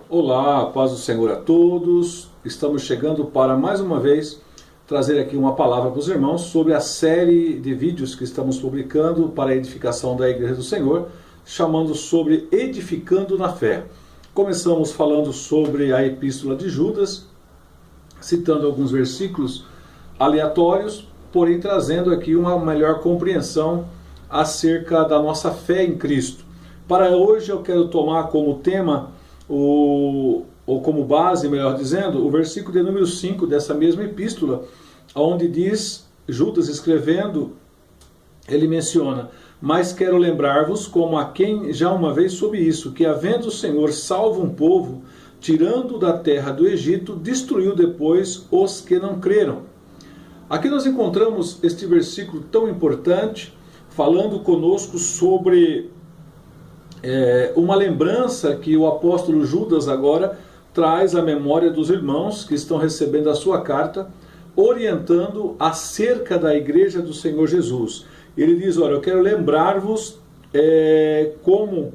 Olá, paz do Senhor a todos. Estamos chegando para mais uma vez trazer aqui uma palavra para os irmãos sobre a série de vídeos que estamos publicando para a edificação da Igreja do Senhor, chamando sobre Edificando na Fé. Começamos falando sobre a Epístola de Judas, citando alguns versículos aleatórios, porém trazendo aqui uma melhor compreensão acerca da nossa fé em Cristo. Para hoje eu quero tomar como tema ou como base, melhor dizendo, o versículo de número 5 dessa mesma epístola, onde diz, Judas escrevendo, ele menciona: mas quero lembrar-vos como a quem já uma vez soube isso, que havendo o Senhor salvo um povo, tirando da terra do Egito, destruiu depois os que não creram. Aqui nós encontramos este versículo tão importante, falando conosco sobre uma lembrança que o apóstolo Judas agora traz à memória dos irmãos que estão recebendo a sua carta, orientando acerca da igreja do Senhor Jesus. Ele diz: olha, eu quero lembrar-vos como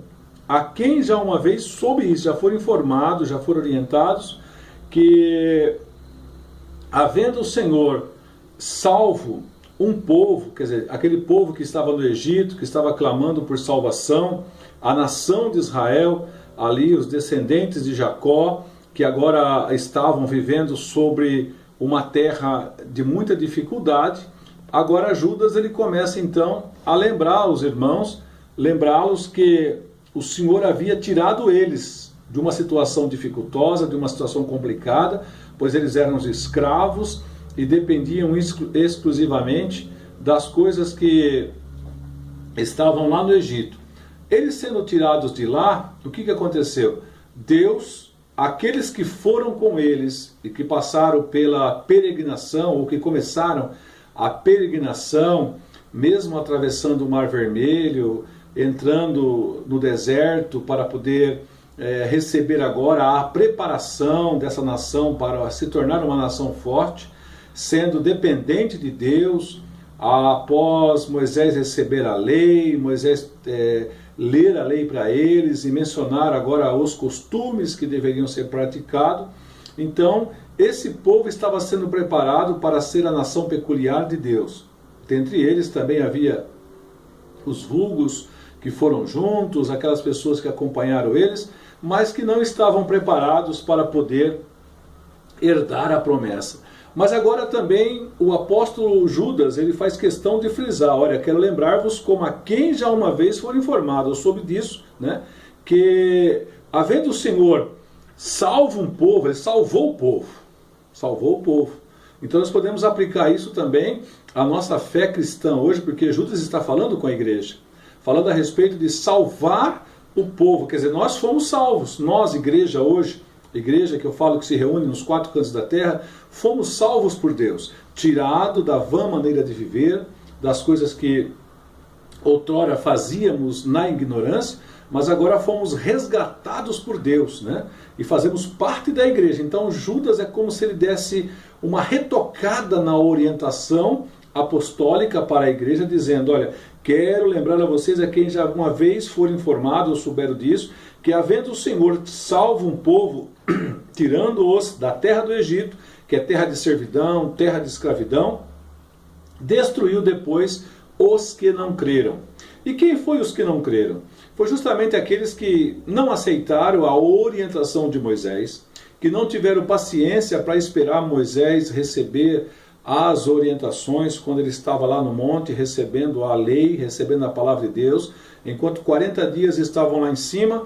a quem já uma vez soube isso, já foram informados, já foram orientados, que havendo o Senhor salvo um povo, quer dizer, aquele povo que estava no Egito, que estava clamando por salvação, a nação de Israel, ali os descendentes de Jacó, que agora estavam vivendo sobre uma terra de muita dificuldade. Agora Judas ele começa então a lembrar os irmãos, lembrá-los que o Senhor havia tirado eles de uma situação dificultosa, de uma situação complicada, pois eles eram os escravos e dependiam exclusivamente das coisas que estavam lá no Egito. Eles sendo tirados de lá, o que aconteceu? Deus, aqueles que foram com eles e que passaram pela peregrinação, ou que começaram a peregrinação, mesmo atravessando o Mar Vermelho, entrando no deserto para poder receber agora a preparação dessa nação para se tornar uma nação forte, sendo dependente de Deus, após Moisés receber a lei, Moisés ler a lei para eles e mencionar agora os costumes que deveriam ser praticados. Então, esse povo estava sendo preparado para ser a nação peculiar de Deus. Dentre eles também havia os vulgos que foram juntos, aquelas pessoas que acompanharam eles, mas que não estavam preparados para poder herdar a promessa. Mas agora também o apóstolo Judas, ele faz questão de frisar: olha, quero lembrar-vos como a quem já uma vez foram informados sobre disso, né? Que havendo o Senhor salvo um povo, ele salvou o povo. Então nós podemos aplicar isso também à nossa fé cristã hoje, porque Judas está falando com a igreja, falando a respeito de salvar o povo, quer dizer, nós fomos salvos, nós, igreja hoje, igreja que eu falo que se reúne nos quatro cantos da terra, fomos salvos por Deus, tirado da vã maneira de viver, das coisas que outrora fazíamos na ignorância, mas agora fomos resgatados por Deus, né? E fazemos parte da igreja. Então Judas é como se ele desse uma retocada na orientação apostólica para a igreja, dizendo: olha, quero lembrar a vocês, a quem já alguma vez foram informados ou souberam disso, que havendo o Senhor salvo um povo, tirando-os da terra do Egito, que é terra de servidão, terra de escravidão, destruiu depois os que não creram. E quem foi os que não creram? Foi justamente aqueles que não aceitaram a orientação de Moisés, que não tiveram paciência para esperar Moisés receber as orientações quando ele estava lá no monte, recebendo a lei, recebendo a palavra de Deus, enquanto 40 dias estavam lá em cima,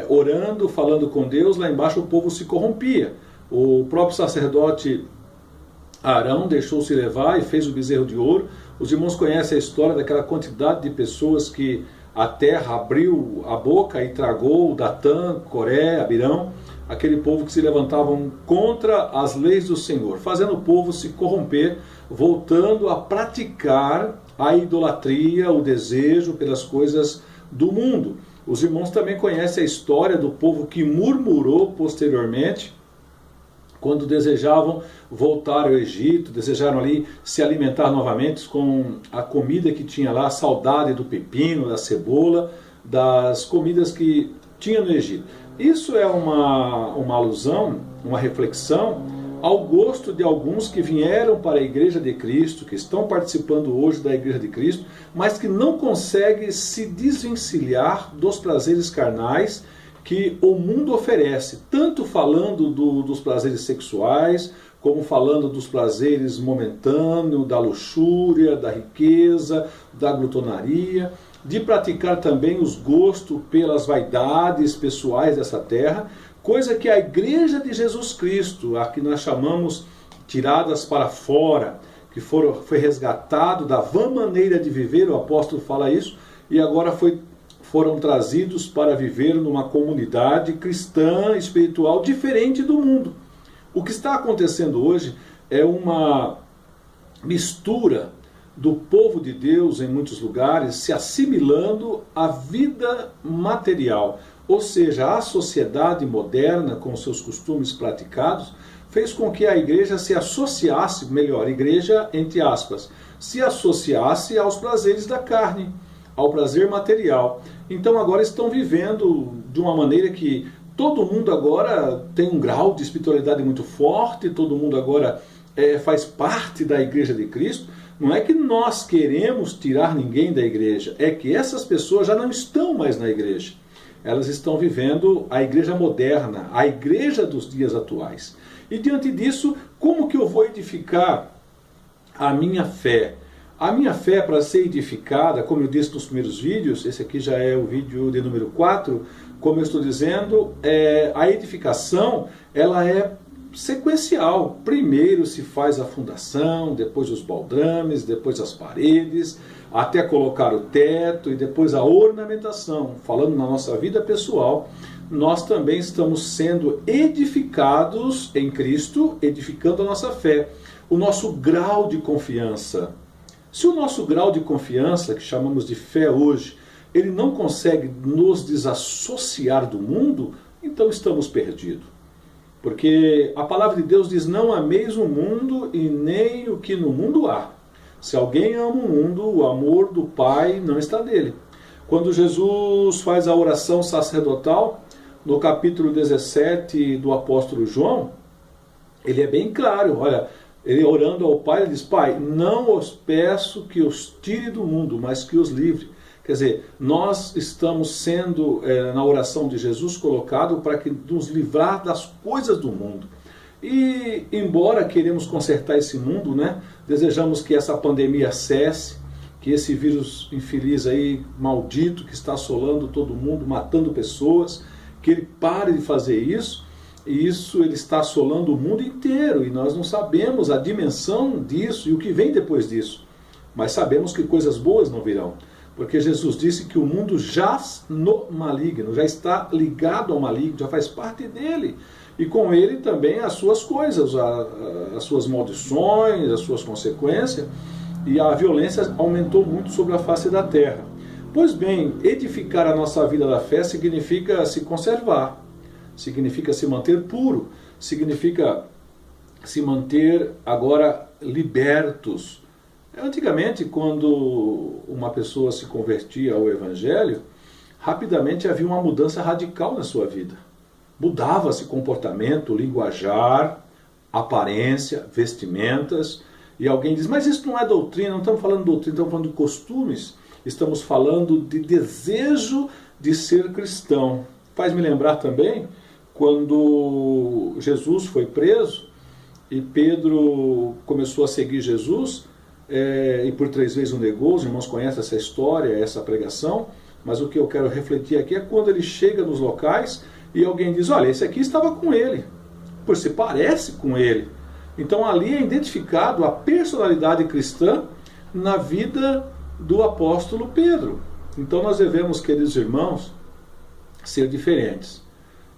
orando, falando com Deus, lá embaixo o povo se corrompia. O próprio sacerdote Arão deixou-se levar e fez o bezerro de ouro. Os irmãos conhecem a história daquela quantidade de pessoas que a terra abriu a boca e tragou Datã, Coré, Abirão, aquele povo que se levantavam contra as leis do Senhor, fazendo o povo se corromper, voltando a praticar a idolatria, o desejo pelas coisas do mundo. Os irmãos também conhecem a história do povo que murmurou posteriormente, quando desejavam voltar ao Egito, desejaram ali se alimentar novamente com a comida que tinha lá, a saudade do pepino, da cebola, das comidas que tinha no Egito. Isso é uma alusão, uma reflexão ao gosto de alguns que vieram para a Igreja de Cristo, que estão participando hoje da Igreja de Cristo, mas que não conseguem se desvencilhar dos prazeres carnais que o mundo oferece, tanto falando dos prazeres sexuais, como falando dos prazeres momentâneos, da luxúria, da riqueza, da glutonaria, de praticar também os gostos pelas vaidades pessoais dessa terra, coisa que a Igreja de Jesus Cristo, a que nós chamamos tiradas para fora, que foi resgatado da vã maneira de viver, o apóstolo fala isso, e agora foram trazidos para viver numa comunidade cristã, espiritual, diferente do mundo. O que está acontecendo hoje é uma mistura do povo de Deus em muitos lugares se assimilando à vida material. Ou seja, a sociedade moderna, com seus costumes praticados, fez com que a igreja se associasse, melhor, igreja entre aspas, se associasse aos prazeres da carne, ao prazer material. Então agora estão vivendo de uma maneira que todo mundo agora tem um grau de espiritualidade muito forte, todo mundo agora faz parte da Igreja de Cristo. Não é que nós queremos tirar ninguém da igreja, é que essas pessoas já não estão mais na igreja. Elas estão vivendo a igreja moderna, a igreja dos dias atuais. E diante disso, como que eu vou edificar a minha fé? A minha fé, para ser edificada, como eu disse nos primeiros vídeos, esse aqui já é o vídeo de número 4, como eu estou dizendo, a edificação ela é sequencial. Primeiro se faz a fundação, depois os baldrames, depois as paredes, até colocar o teto e depois a ornamentação. Falando na nossa vida pessoal, nós também estamos sendo edificados em Cristo, edificando a nossa fé, o nosso grau de confiança. Se o nosso grau de confiança, que chamamos de fé hoje, ele não consegue nos desassociar do mundo, então estamos perdidos. Porque a palavra de Deus diz, não ameis o mundo e nem o que no mundo há. Se alguém ama o mundo, o amor do Pai não está nele. Quando Jesus faz a oração sacerdotal, no capítulo 17 do apóstolo João, ele é bem claro, olha, ele orando ao Pai, ele diz, Pai, não os peço que os tire do mundo, mas que os livre. Quer dizer, nós estamos sendo, na oração de Jesus, colocado para que nos livrar das coisas do mundo. E, embora queremos consertar esse mundo, né, desejamos que essa pandemia cesse, que esse vírus infeliz aí, maldito, que está assolando todo mundo, matando pessoas, que ele pare de fazer isso, e isso ele está assolando o mundo inteiro, e nós não sabemos a dimensão disso e o que vem depois disso. Mas sabemos que coisas boas não virão. Porque Jesus disse que o mundo jaz no maligno, já está ligado ao maligno, já faz parte dele. E com ele também as suas coisas, as suas maldições, as suas consequências. E a violência aumentou muito sobre a face da terra. Pois bem, edificar a nossa vida da fé significa se conservar, significa se manter puro, significa se manter agora libertos. Antigamente, quando uma pessoa se convertia ao Evangelho, rapidamente havia uma mudança radical na sua vida. Mudava-se comportamento, linguajar, aparência, vestimentas. E alguém diz, mas isso não é doutrina, não estamos falando de doutrina, estamos falando de costumes. Estamos falando de desejo de ser cristão. Faz-me lembrar também, quando Jesus foi preso e Pedro começou a seguir Jesus, e por 3 vezes o negou. Os irmãos conhecem essa história, essa pregação, mas o que eu quero refletir aqui é quando ele chega nos locais e alguém diz, olha, esse aqui estava com ele, pois se parece com ele. Então ali é identificado a personalidade cristã na vida do apóstolo Pedro. Então nós devemos, queridos irmãos, ser diferentes.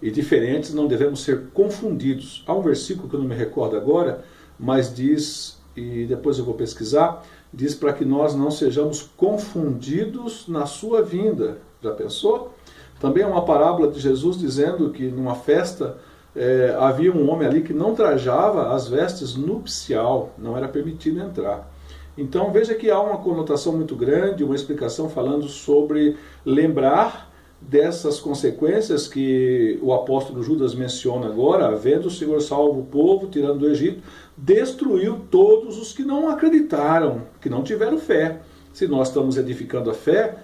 E diferentes não devemos ser confundidos. Há um versículo que eu não me recordo agora, mas diz, e depois eu vou pesquisar, diz para que nós não sejamos confundidos na sua vinda. Já pensou? Também é uma parábola de Jesus dizendo que numa festa havia um homem ali que não trajava as vestes nupcial, não era permitido entrar. Então veja que há uma conotação muito grande, uma explicação falando sobre lembrar dessas consequências que o apóstolo Judas menciona agora, vendo o Senhor salvo o povo, tirando do Egito, destruiu todos os que não acreditaram, que não tiveram fé. Se nós estamos edificando a fé,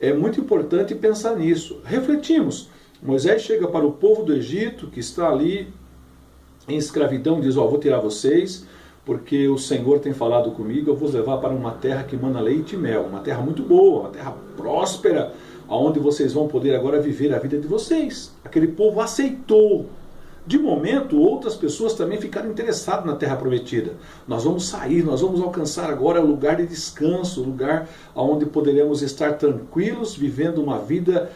é muito importante pensar nisso. Refletimos. Moisés chega para o povo do Egito, que está ali em escravidão, diz, vou tirar vocês, porque o Senhor tem falado comigo, eu vou levar para uma terra que mana leite e mel, uma terra muito boa, uma terra próspera, onde vocês vão poder agora viver a vida de vocês. Aquele povo aceitou. De momento, outras pessoas também ficaram interessadas na terra prometida. Nós vamos sair, nós vamos alcançar agora o lugar de descanso, o lugar onde poderemos estar tranquilos, vivendo uma vida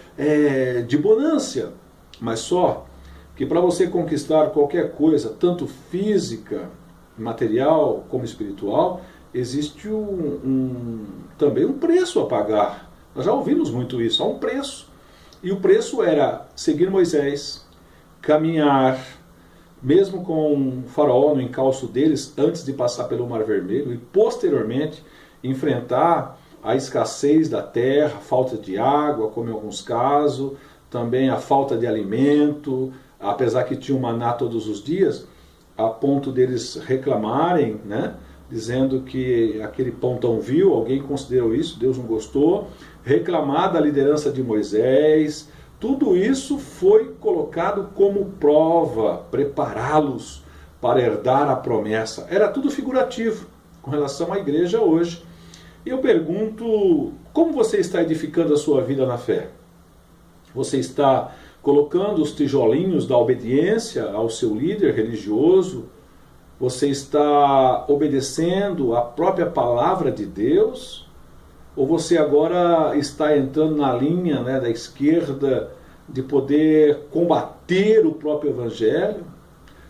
de bonância. Mas só que para você conquistar qualquer coisa, tanto física, material como espiritual, existe também um preço a pagar. Nós já ouvimos muito isso, há um preço. E o preço era seguir Moisés, caminhar, mesmo com o faraó no encalço deles, antes de passar pelo Mar Vermelho, e posteriormente enfrentar a escassez da terra, a falta de água, como em alguns casos, também a falta de alimento, apesar que tinha um maná todos os dias, a ponto deles reclamarem, né? Dizendo que aquele pão tão vil, alguém considerou isso, Deus não gostou, reclamar da liderança de Moisés. Tudo isso foi colocado como prova, prepará-los para herdar a promessa. Era tudo figurativo com relação à igreja hoje. E eu pergunto, como você está edificando a sua vida na fé? Você está colocando os tijolinhos da obediência ao seu líder religioso? Você está obedecendo a própria palavra de Deus? Ou você agora está entrando na linha, né, da esquerda de poder combater o próprio evangelho?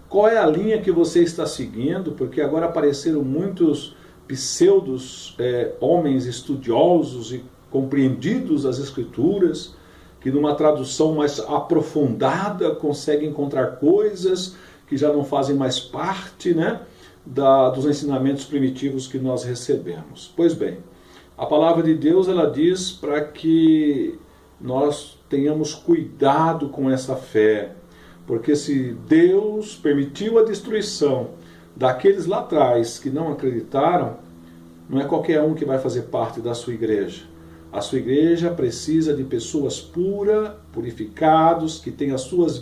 Qual é a linha que você está seguindo? Porque agora apareceram muitos pseudos homens estudiosos e compreendidos das escrituras, que numa tradução mais aprofundada conseguem encontrar coisas que já não fazem mais parte, né, dos ensinamentos primitivos que nós recebemos. Pois bem, a palavra de Deus, ela diz para que nós tenhamos cuidado com essa fé, porque se Deus permitiu a destruição daqueles lá atrás que não acreditaram, não é qualquer um que vai fazer parte da sua igreja. A sua igreja precisa de pessoas puras, purificados, que têm as suas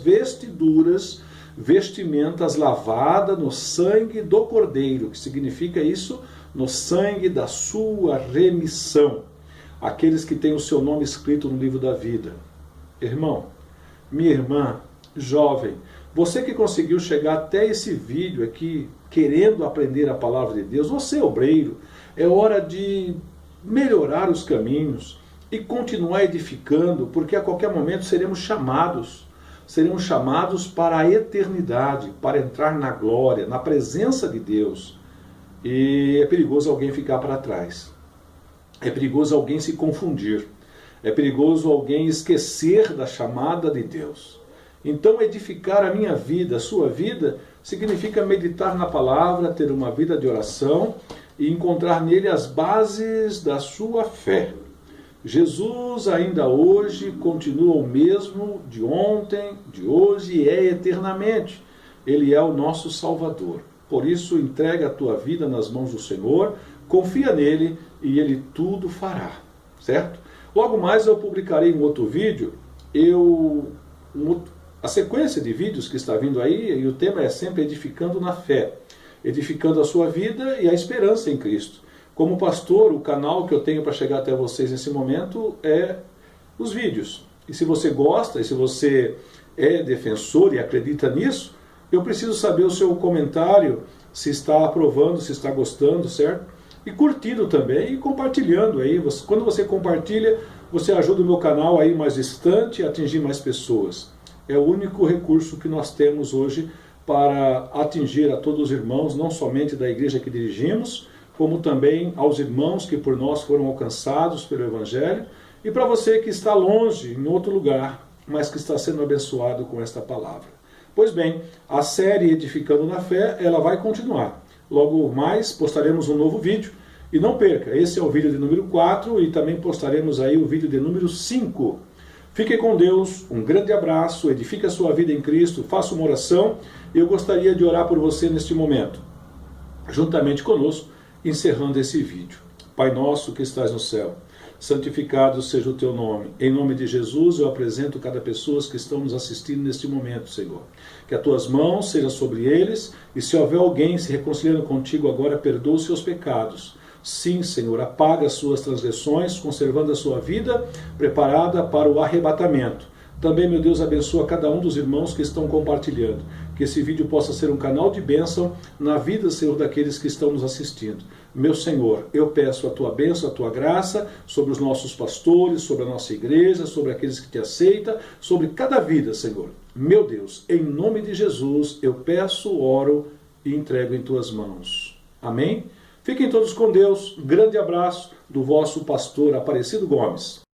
vestimentas lavadas no sangue do Cordeiro. Que significa isso? No sangue da sua remissão. Aqueles que têm o seu nome escrito no livro da vida. Irmão, minha irmã, jovem, você que conseguiu chegar até esse vídeo aqui, querendo aprender a palavra de Deus, você obreiro, é hora de melhorar os caminhos e continuar edificando, porque a qualquer momento seremos chamados para a eternidade, para entrar na glória, na presença de Deus. E é perigoso alguém ficar para trás. É perigoso alguém se confundir. É perigoso alguém esquecer da chamada de Deus. Então, edificar a minha vida, a sua vida, significa meditar na palavra, ter uma vida de oração e encontrar nele as bases da sua fé. Jesus ainda hoje continua o mesmo de ontem, de hoje e é eternamente. Ele é o nosso Salvador. Por isso, entrega a tua vida nas mãos do Senhor, confia nele e ele tudo fará, certo? Logo mais eu publicarei um outro vídeo, a sequência de vídeos que está vindo aí, e o tema é sempre edificando na fé, edificando a sua vida e a esperança em Cristo. Como pastor, o canal que eu tenho para chegar até vocês nesse momento é os vídeos. E se você gosta, e se você é defensor e acredita nisso, eu preciso saber o seu comentário, se está aprovando, se está gostando, certo? E curtindo também e compartilhando aí. Quando você compartilha, você ajuda o meu canal a ir mais distante e atingir mais pessoas. É o único recurso que nós temos hoje para atingir a todos os irmãos, não somente da igreja que dirigimos, como também aos irmãos que por nós foram alcançados pelo Evangelho, e para você que está longe, em outro lugar, mas que está sendo abençoado com esta palavra. Pois bem, a série Edificando na Fé, ela vai continuar. Logo mais postaremos um novo vídeo, e não perca, esse é o vídeo de número 4, e também postaremos aí o vídeo de número 5, Fique com Deus, um grande abraço, edifique a sua vida em Cristo, faça uma oração e eu gostaria de orar por você neste momento, juntamente conosco, encerrando esse vídeo. Pai nosso que estás no céu, santificado seja o teu nome. Em nome de Jesus eu apresento cada pessoa que estão nos assistindo neste momento, Senhor. Que as tuas mãos sejam sobre eles e se houver alguém se reconciliando contigo agora, perdoa os seus pecados. Sim, Senhor, apaga as suas transgressões, conservando a sua vida preparada para o arrebatamento. Também, meu Deus, abençoa cada um dos irmãos que estão compartilhando. Que esse vídeo possa ser um canal de bênção na vida, Senhor, daqueles que estão nos assistindo. Meu Senhor, eu peço a tua bênção, a tua graça sobre os nossos pastores, sobre a nossa igreja, sobre aqueles que te aceitam, sobre cada vida, Senhor. Meu Deus, em nome de Jesus, eu peço, oro e entrego em tuas mãos. Amém? Fiquem todos com Deus. Um grande abraço do vosso pastor Aparecido Gomes.